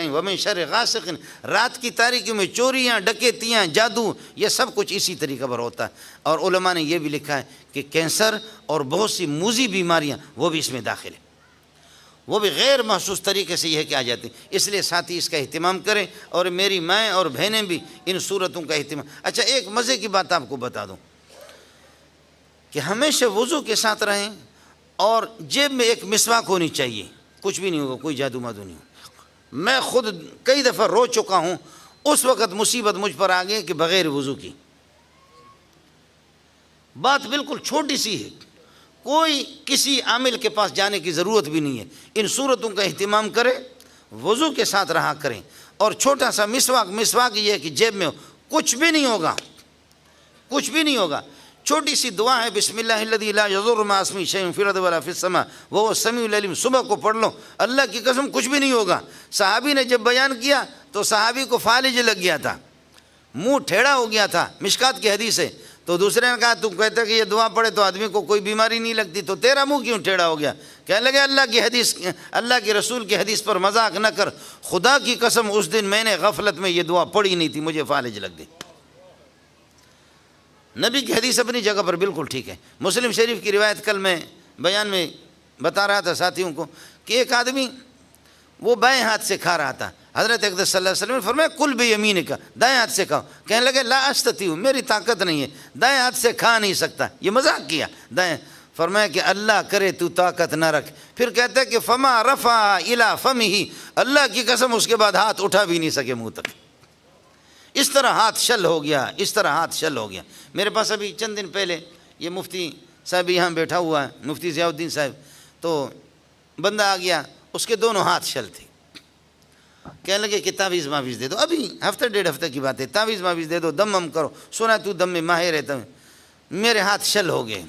ومن شر غاسق، رات کی تاریکی میں چوریاں، ڈکیتیاں، جادو، یہ سب کچھ اسی طریقے پر ہوتا ہے۔ اور علماء نے یہ بھی لکھا ہے کہ کینسر اور بہت سی موذی بیماریاں وہ بھی اس میں داخل ہیں، وہ بھی غیر محسوس طریقے سے یہ کہ آ جاتی ہیں۔ اس لیے ساتھی اس کا اہتمام کریں، اور میری مائیں اور بہنیں بھی ان صورتوں کا اہتمام۔ اچھا، ایک مزے کی بات آپ کو بتا دوں کہ ہمیشہ وضو کے ساتھ رہیں، اور جیب میں ایک مسواک ہونی چاہیے، کچھ بھی نہیں ہوگا، کوئی جادو مادو نہیں ہوگا۔ میں خود کئی دفعہ رو چکا ہوں، اس وقت مصیبت مجھ پر آ گئی کہ بغیر وضو کی، بات بالکل چھوٹی سی ہے، کوئی کسی عامل کے پاس جانے کی ضرورت بھی نہیں ہے۔ ان صورتوں کا اہتمام کریں، وضو کے ساتھ رہا کریں، اور چھوٹا سا مسواک یہ ہے کہ جیب میں ہو، کچھ بھی نہیں ہوگا، کچھ بھی نہیں ہوگا۔ چھوٹی سی دعا ہے، بسم اللہ الذی لا یضر مع اسمہ شیء فی الارض ولا فی السماء وهو السمیع العلیم، صبح کو پڑھ لو، اللہ کی قسم کچھ بھی نہیں ہوگا۔ صحابی نے جب بیان کیا تو صحابی کو فالج لگ گیا تھا، منہ ٹھیڑا ہو گیا تھا، مشکات کی حدیث ہے۔ تو دوسرے نے کہا تم کہتے کہ یہ دعا پڑھے تو آدمی کو کوئی بیماری نہیں لگتی، تو تیرا منہ کیوں ٹھیڑا ہو گیا؟ کہنے لگے اللہ کی رسول کی حدیث پر مذاق نہ کر، خدا کی قسم اس دن میں نے غفلت میں یہ دعا پڑھی نہیں تھی، مجھے فالج لگ گئی۔ نبی کی حدیث اپنی جگہ پر بالکل ٹھیک ہے۔ مسلم شریف کی روایت کل میں بیان میں بتا رہا تھا ساتھیوں کو کہ ایک آدمی وہ بائیں ہاتھ سے کھا رہا تھا، حضرت اقدس صلی اللہ علیہ وسلم نے فرمایا کل بیمینک، دائیں ہاتھ سے کھاؤ۔ کہنے لگے لا استطیع، میری طاقت نہیں ہے، دائیں ہاتھ سے کھا نہیں سکتا، یہ مذاق کیا دائیں۔ فرمایا کہ اللہ کرے تو طاقت نہ رکھ۔ پھر کہتا ہے کہ فما رفع الی فمہ، اللہ کی قسم اس کے بعد ہاتھ اٹھا بھی نہیں سکے منہ تک، اس طرح ہاتھ شل ہو گیا، اس طرح ہاتھ شل ہو گیا۔ میرے پاس ابھی چند دن پہلے یہ مفتی صاحب یہاں بیٹھا ہوا ہے، مفتی ضیاء الدین صاحب، تو بندہ آ گیا، اس کے دونوں ہاتھ شل تھے۔ کہنے لگے کہ تعویذ معویذ دے دو، ابھی ہفتہ ڈیڑھ ہفتے کی بات ہے، تعویذ معویذ دے دو، دم کرو، سنا تو دم میں ماہر ہے۔ میرے ہاتھ شل ہو گئے۔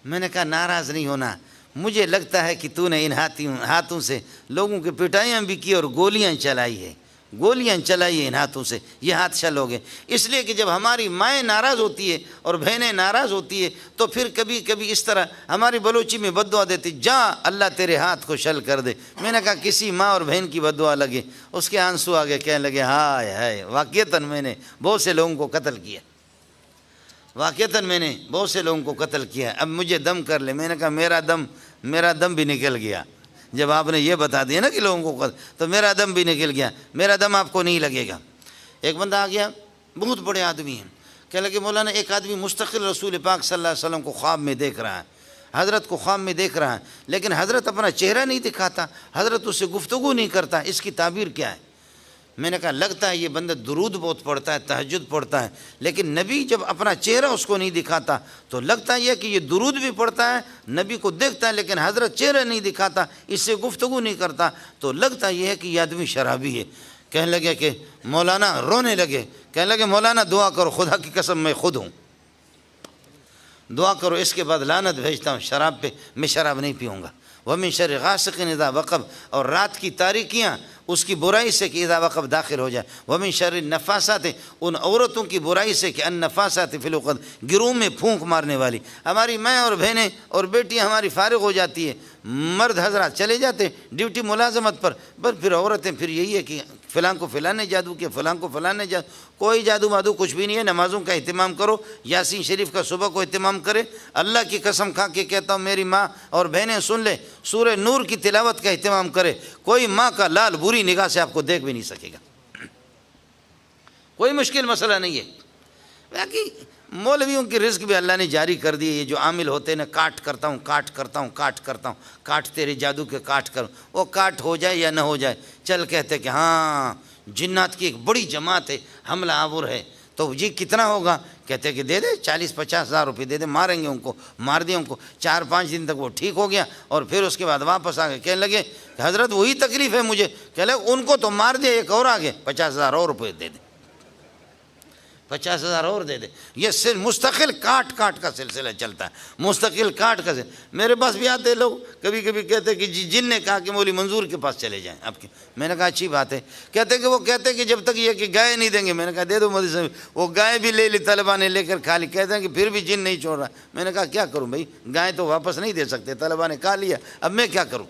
میں نے کہا ناراض نہیں ہونا، مجھے لگتا ہے کہ تو نے ان ہاتھوں سے لوگوں کی پٹائیاں بھی کی اور گولیاں چلائی ہے، گولیاں چلائی ان ہاتھوں سے، یہ ہاتھ شل ہو گئے۔ اس لیے کہ جب ہماری مائیں ناراض ہوتی ہے اور بہنیں ناراض ہوتی ہے تو پھر کبھی کبھی اس طرح ہماری بلوچی میں بد دعا دیتی، جا اللہ تیرے ہاتھ کو شل کر دے۔ میں نے کہا کسی ماں اور بہن کی بد دعا لگے، اس کے آنسو آگے، کہنے لگے ہائے ہائے، واقعتاً میں نے بہت سے لوگوں کو قتل کیا، واقعتاً میں نے بہت سے لوگوں کو قتل کیا، اب مجھے دم کر لے۔ میں نے کہا میرا دم بھی نکل گیا، جب آپ نے یہ بتا دیا نا کہ لوگوں کو تو میرا دم بھی نکل گیا، میرا دم آپ کو نہیں لگے گا۔ ایک بندہ آ گیا، بہت بڑے آدمی ہیں، کہنے لگے مولانا ایک آدمی مستقل رسول پاک صلی اللہ علیہ وسلم کو خواب میں دیکھ رہا ہے، حضرت کو خواب میں دیکھ رہا ہے، لیکن حضرت اپنا چہرہ نہیں دکھاتا، حضرت اس سے گفتگو نہیں کرتا، اس کی تعبیر کیا ہے؟ میں نے کہا لگتا ہے یہ بندہ درود بہت پڑھتا ہے، تہجد پڑھتا ہے، لیکن نبی جب اپنا چہرہ اس کو نہیں دکھاتا تو لگتا ہے کہ یہ درود بھی پڑھتا ہے، نبی کو دیکھتا ہے لیکن حضرت چہرہ نہیں دکھاتا، اس سے گفتگو نہیں کرتا، تو لگتا یہ ہے کہ یہ آدمی شرابی ہے۔ کہنے لگے کہ مولانا، رونے لگے، کہنے لگے مولانا دعا کرو، خدا کی قسم میں خود ہوں، دعا کرو، اس کے بعد لعنت بھیجتا ہوں شراب پہ، میں شراب نہیں پیوں گا۔ وَمِن شَرِّ غَاسِقٍ إِذَا وَقَبَ، اور رات کی تاریکیاں اس کی برائی سے کہ اذا وقب داخل ہو جائے۔ وَمِن شَرِّ النَّفَّاسَاتِ، ان عورتوں کی برائی سے کہ النَّفَّاسَاتِ فِی العقد، گروہ میں پھونک مارنے والی۔ ہماری مائیں اور بہنیں اور بیٹیاں ہماری فارغ ہو جاتی ہے، مرد حضرات چلے جاتے ڈیوٹی ملازمت پر، بس پھر عورتیں پھر یہی ہے کہ فلاں کو فلاں نے جادو کیا، فلاں کو فلاں نے جادو، کوئی جادو مادو کچھ بھی نہیں ہے۔ نمازوں کا اہتمام کرو، یاسین شریف کا صبح کو اہتمام کرے۔ اللہ کی قسم کھا کے کہتا ہوں، میری ماں اور بہنیں سن لے، سورہ نور کی تلاوت کا اہتمام کرے۔ کوئی ماں کا لال بری نگاہ سے آپ کو دیکھ بھی نہیں سکے گا، کوئی مشکل مسئلہ نہیں ہے۔ باقی مولویوں کی رزق بھی اللہ نے جاری کر دی ہے، یہ جو عامل ہوتے ہیں نا، کاٹ کرتا ہوں، کاٹ تیرے جادو کے کاٹ کروں، وہ کاٹ ہو جائے یا نہ ہو جائے، چل کہتے کہ ہاں جنات کی ایک بڑی جماعت ہے، حملہ آور ہے، تو جی کتنا ہوگا؟ کہتے کہ دے دے 40-50 ہزار روپے دے دے، ماریں گے ان کو، مار دیا ان کو۔ 4-5 دن تک وہ ٹھیک ہو گیا اور پھر اس کے بعد واپس آ گئے، کہنے لگے کہ حضرت وہی تکلیف ہے مجھے، کہنے لگے ان کو تو مار دیا، ایک اور آ گئے، 50 ہزار اور روپے دے دے، 50 ہزار اور دے دے۔ یہ صرف مستقل کاٹ کا سلسلہ چلتا ہے، مستقل کاٹ کا سلسلہ۔ میرے پاس بھی آتے لوگ، کبھی کبھی کہتے کہ جی جن نے کہا کہ مولوی منظور کے پاس چلے جائیں آپ کے۔ میں نے کہا اچھی بات ہے۔ کہتے کہ وہ کہتے کہ جب تک یہ کہ گائے نہیں دیں گے۔ میں نے کہا دے دو مودی صاحب، وہ گائے بھی لے لی طلبہ نے، لے کر کھا لی، کہتے ہیں کہ پھر بھی جن نہیں چھوڑ رہا۔ میں نے کہا کیا کروں بھائی، گائے تو واپس نہیں دے سکتے، طلبہ نے کھا لیا، اب میں کیا کروں؟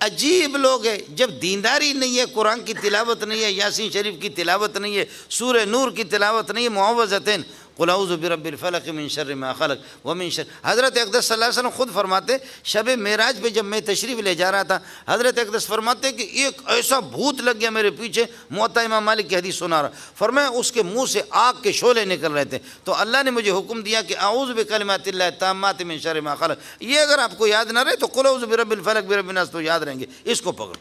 عجیب لوگ ہیں، جب دینداری نہیں ہے، قرآن کی تلاوت نہیں ہے، یاسین شریف کی تلاوت نہیں ہے، سورہ نور کی تلاوت نہیں ہے، معوذتین قل اعوذ برب الفلق من شر ما خلق ومن شر، حضرت اقدس صلی اللہ علیہ وسلم خود فرماتے، شب معراج پہ جب میں تشریف لے جا رہا تھا، حضرت اقدس فرماتے کہ ایک ایسا بھوت لگ گیا میرے پیچھے، موطا امام مالک کی حدیث سنا رہا، فرمایا اس کے منہ سے آگ کے شعلے نکل رہے تھے، تو اللہ نے مجھے حکم دیا کہ اعوذ بکلمات اللہ التامات من شر ما خلق، یہ اگر آپ کو یاد نہ رہے تو قل اعوذ برب الفلق برب الناس تو یاد رہیں گے، اس کو پکڑ۔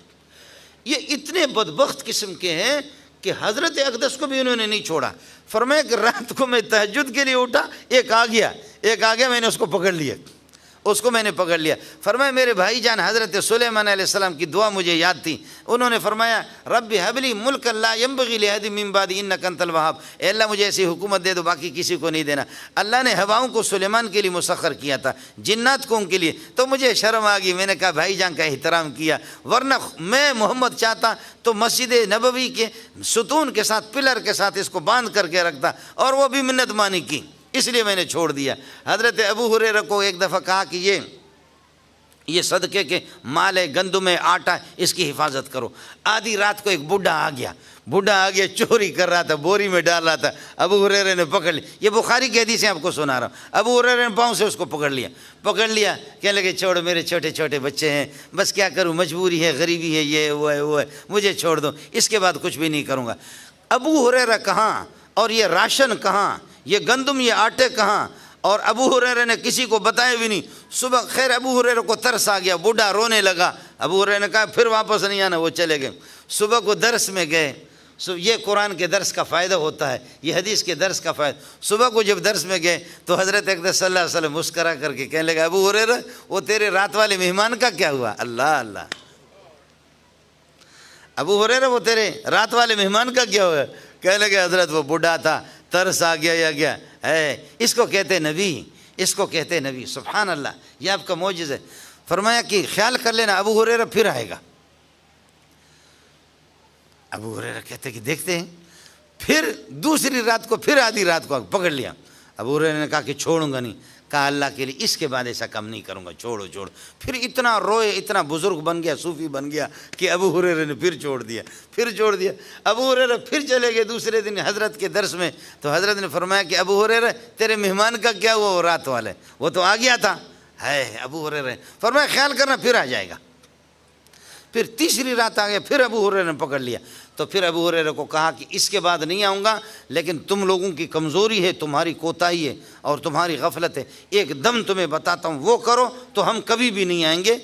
یہ اتنے بدبخت قسم کے ہیں کہ حضرت اقدس کو بھی انہوں نے نہیں چھوڑا، فرمایا کہ رات کو میں تہجد کے لیے اٹھا، ایک آ گیا میں نے اس کو پکڑ لیا، فرمایا میرے بھائی جان حضرت سلیمان علیہ السلام کی دعا مجھے یاد تھی، انہوں نے فرمایا رب هب لی ملکا لا ينبغي لأحد من بعدی انک انت الوہاب، اے اللہ مجھے ایسی حکومت دے دو باقی کسی کو نہیں دینا۔ اللہ نے ہواؤں کو سلیمان کے لیے مسخر کیا تھا، جنات کو ان کے لیے، تو مجھے شرم آ گئی، میں نے کہا بھائی جان کا احترام کیا، ورنہ میں محمد چاہتا تو مسجد نبوی کے ستون کے ساتھ پلر کے ساتھ اس کو باندھ کر کے رکھتا، اور وہ بھی منت مانی کی، اس لیے میں نے چھوڑ دیا۔ حضرت ابو ہریرہ کو ایک دفعہ کہا کہ یہ صدقے کے مال ہے، گندم ہے، آٹا ہے، اس کی حفاظت کرو۔ آدھی رات کو ایک بڈھا آ گیا چوری کر رہا تھا، بوری میں ڈال رہا تھا، ابو ہریرہ نے پکڑ لیا، یہ بخاری کی حدیث ہے آپ کو سنا رہا ہوں، ابو ہریرہ نے پاؤں سے اس کو پکڑ لیا، کہنے لگے چھوڑو میرے چھوٹے چھوٹے بچے ہیں، بس کیا کروں، مجبوری ہے، غریبی ہے، یہ وہ ہے مجھے چھوڑ دو، اس کے بعد کچھ بھی نہیں کروں گا۔ ابو ہریرہ کہاں اور یہ راشن کہاں، یہ گندم یہ آٹے کہاں، اور ابو ہریرہ نے کسی کو بتایا بھی نہیں۔ صبح خیر ابو ہریرہ کو ترس آ گیا، بوڑھا رونے لگا، ابو ہریرہ نے کہا پھر واپس نہیں آنا، وہ چلے گئے۔ صبح کو درس میں گئے، یہ قرآن کے درس کا فائدہ ہوتا ہے، یہ حدیث کے درس کا فائدہ۔ صبح کو جب درس میں گئے تو حضرت اقدس صلی اللہ علیہ وسلم مسکرا کر کے کہنے لگا ابو ہریرہ وہ تیرے رات والے مہمان کا کیا ہوا؟ اللہ اللہ، ابو ہریرہ وہ تیرے رات والے مہمان کا کیا ہوا؟ کہنے لگے حضرت وہ بوڑھا تھا، ترس آ گیا ہے، اس کو کہتے نبی، سبحان اللہ، یہ آپ کا معجزہ ہے۔ فرمایا کہ خیال کر لینا ابو ہریرہ پھر آئے گا۔ ابو ہریرہ کہتے کہ دیکھتے ہیں، پھر دوسری رات کو پھر آدھی رات کو پکڑ لیا۔ ابو ہریرہ نے کہا کہ چھوڑوں گا نہیں، کہا اللہ کے لیے اس کے بعد ایسا کم نہیں کروں گا، چھوڑو۔ پھر اتنا روئے، اتنا بزرگ بن گیا، صوفی بن گیا کہ ابو ہریرہ نے پھر چھوڑ دیا۔ ابو ہریرہ پھر چلے گئے دوسرے دن حضرت کے درس میں، تو حضرت نے فرمایا کہ ابو ہریرہ تیرے مہمان کا کیا ہوا؟ وہ رات والے، وہ تو آ گیا تھا۔ ہے ابو ہریرہ فرمایا خیال کرنا پھر آ جائے گا۔ پھر تیسری رات آ گیا، پھر ابو ہریرہ نے پکڑ لیا، تو پھر ابو ہریرہ کو کہا کہ اس کے بعد نہیں آؤں گا، لیکن تم لوگوں کی کمزوری ہے، تمہاری کوتاہی ہے اور تمہاری غفلت ہے، ایک دم تمہیں بتاتا ہوں، وہ کرو تو ہم کبھی بھی نہیں آئیں گے،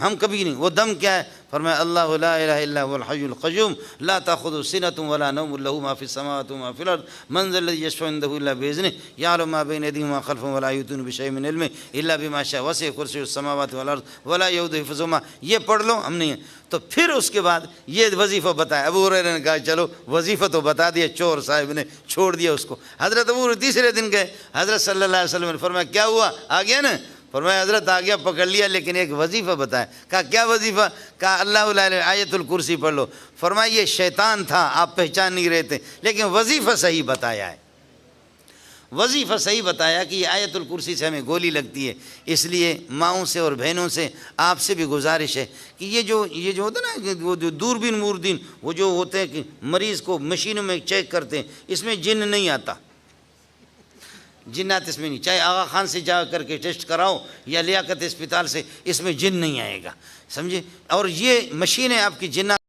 ہم کبھی نہیں۔ وہ دم کیا ہے؟ فرمایا اللہ لا الہ الا هو الحی القیوم لا تأخذه سنة ولا نوم له ما في السماوات وما في الارض من ذا الذی یشفع عنده الا باذنه یعلم ما بین ایدیہم وما خلفہم ولا یحیطون بشیء من علمہ الا بما شاء وسع کرسیہ السماوات والارض ولا یؤودہ حفظہما، یہ پڑھ لو، ہم نہیں ہیں۔ تو پھر اس کے بعد یہ وظیفہ بتایا، ابو ہریرہ نے کہا چلو وظیفہ تو بتا دیا، چور صاحب نے چھوڑ دیا اس کو۔ حضرت ابو ہریرہ تیسرے دن گئے، حضرت صلی اللہ علیہ وسلم نے فرمایا کیا ہوا؟ آ گیا نا؟ فرمایا حضرت آ گیا، پکڑ لیا، لیکن ایک وظیفہ بتایا۔ کہا کیا وظیفہ؟ کہا اللہ لا الہ آیت الکرسی پڑھ لو۔ فرمایا یہ شیطان تھا، آپ پہچان نہیں رہے تھے، لیکن وظیفہ صحیح بتایا ہے، وظیفہ صحیح بتایا کہ یہ آیت الکرسی سے ہمیں گولی لگتی ہے۔ اس لیے ماؤں سے اور بہنوں سے آپ سے بھی گزارش ہے کہ یہ جو ہوتا ہے نا، وہ جو دوربین موردین، وہ جو ہوتے ہیں کہ مریض کو مشینوں میں چیک کرتے ہیں، اس میں جن نہیں آتا، جنات اس میں نہیں، چاہے آغا خان سے جا کر کے ٹیسٹ کراؤ یا لیاقت اسپتال سے، اس میں جن نہیں آئے گا، سمجھے؟ اور یہ مشینیں آپ کی جنات